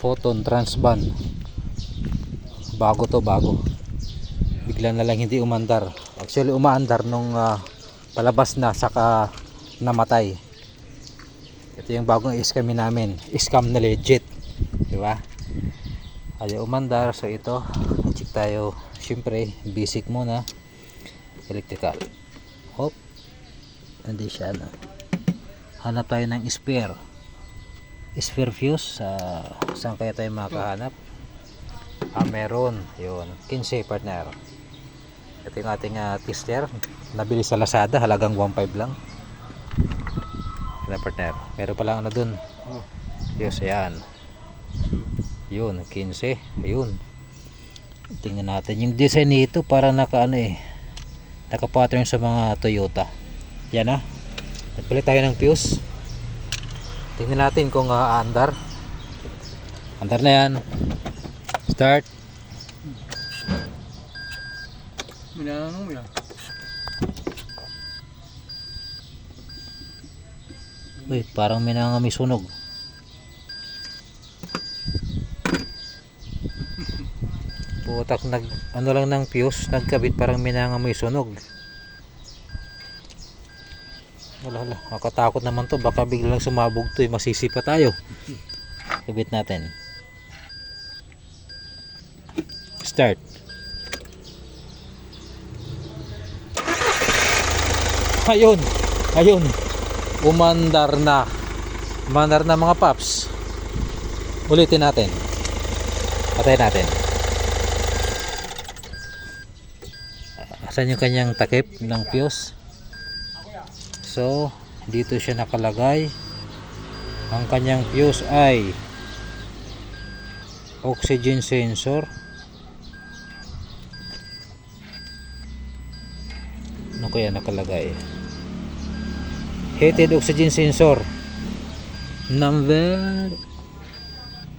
Photon Transban. Bago to, bago. Bigla na lang hindi umandar. Actually umaandar nung palabas na, saka namatay. Ito yung bagong scam namin. Scam na legit, di ba? Ayaw umandar. So ito, check tayo. Siyempre basic muna, electrical. Hop, hindi siya na. Hanap tayo ng spare fuse. Saan kaya tayo makahanap? Meron, yun, 15 partner. Ito yung ating tester, nabili sa Lazada, halagang 1.5 lang. Yan partner, meron pa lang ano dun. Yes, ayan, yun, 15. Ayun, tingnan natin yung design nito, parang naka pattern sa mga Toyota. Yan nagpalit tayo ng fuse. Tingnan natin kung andar na yan. Start. Uy, parang may nangangamoy sunog. Putak, ano lang ng fuse, nagkabit, parang may nangangamoy sunog. Wala, nakatakot naman to, baka biglang sumabog to, masisi pa tayo. Kabit natin. Start. Ayun, umandar na mga paps. Ulitin natin, patay natin. Asan yung kanyang takip ng fuse? So dito siya nakalagay. Ang kanyang fuse ay oxygen sensor. Ano kaya nakalagay? Heated oxygen sensor number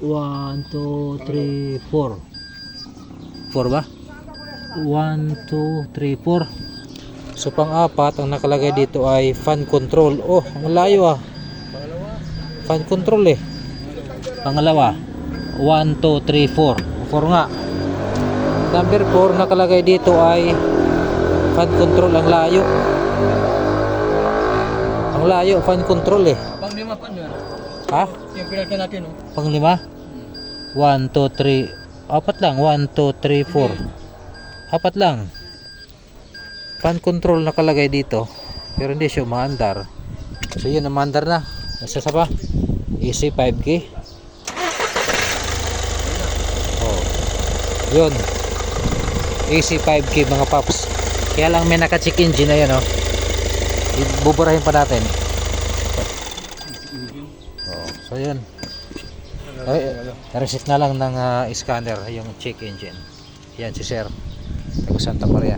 1, 2, 3, 4 ba? 1, 2, 3, 4. So pang-apat ang nakalagay dito ay fan control. Oh, ang layo fan control Pangalawa, 1, 2, 3, 4. 4 nga. Number 4 nakalagay dito ay fan control. Ang layo, fan control Pang-lima pa nyo. Ha? Yung pinaka natin Pang-lima? 1, 2, 3. Apat lang. 1, 2, 3, 4. Apat lang. Fan control nakalagay dito, pero hindi siya umaandar. So yun, umaandar na. Isa pa, AC 5K. Oh, yun, AC 5K mga paps. Kaya lang may naka-check engine na yun. Buburahin pa natin. So yun, reset na lang ng scanner yung check engine. Yan si Sir, taga Santa Maria.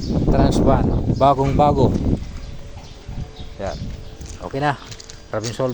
Transban, bagong bago. Yan, okay na, problem solved.